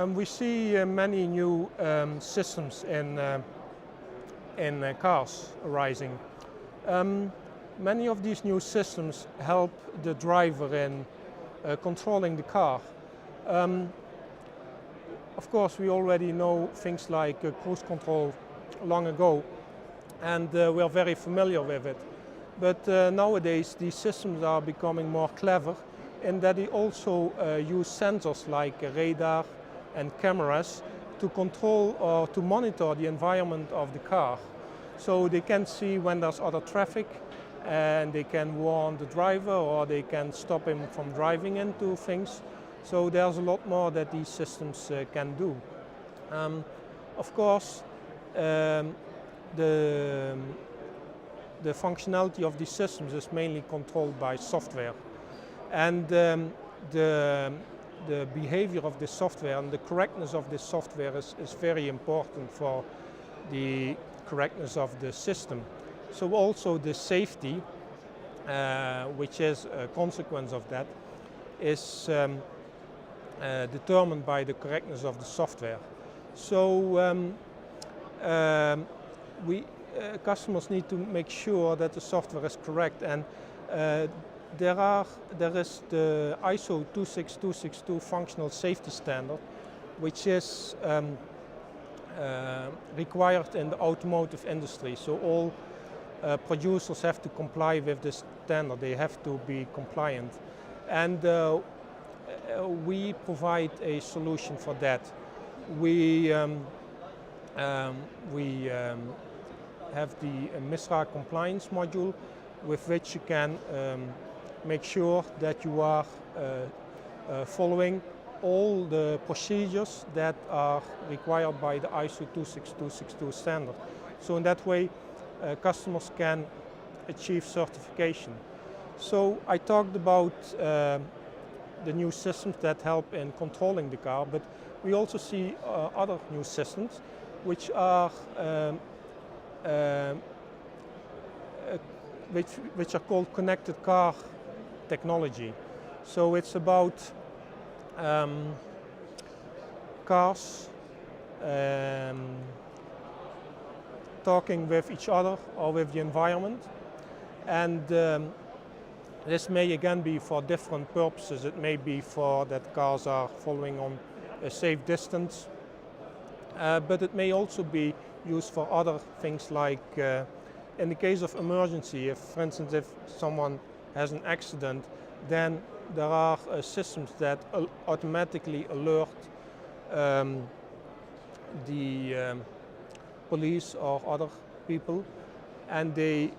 We see many new systems in cars arising. Many of these new systems help the driver in controlling the car. Of course, we already know things like cruise control long ago, and we are very familiar with it. But nowadays, these systems are becoming more clever in that they also use sensors like radar and cameras to control or to monitor the environment of the car. So they can see when there's other traffic, and they can warn the driver, or they can stop him from driving into things. So there's a lot more that these systems can do. Of course, the functionality of these systems is mainly controlled by software. And the behavior of this software and the correctness of this software is very important for the correctness of the system. So also the safety, which is a consequence of that, is determined by the correctness of the software. So customers need to make sure that the software is correct, and there is the ISO 26262 functional safety standard, which is required in the automotive industry. So all producers have to comply with this standard. They have to be compliant, and we provide a solution for that. We have the MISRA compliance module, with which you can make sure that you are following all the procedures that are required by the ISO 26262 standard. So in that way, customers can achieve certification. So I talked about the new systems that help in controlling the car, but we also see other new systems which are which are called connected car technology. So it's about cars talking with each other or with the environment, and this may again be for different purposes. It may be for that cars are following on a safe distance, but it may also be used for other things, like in the case of emergency. If, for instance, if someone has an accident, then there are systems that automatically alert the police or other people, and they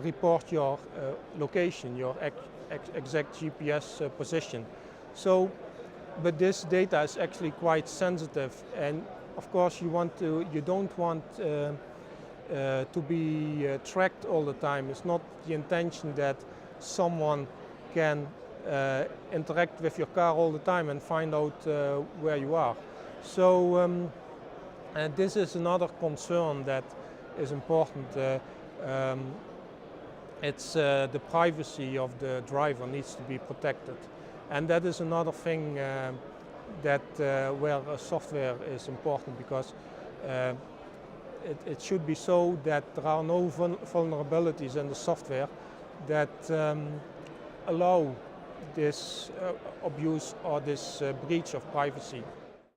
report your location, your exact GPS position. So, but this data is actually quite sensitive, and of course you don't want to be tracked all the time. It's not the intention that someone can interact with your car all the time and find out where you are. So and this is another concern that is important. It's the privacy of the driver needs to be protected, and that is another thing that where software is important, because it should be so that there are no vulnerabilities in the software that allow this abuse or this breach of privacy.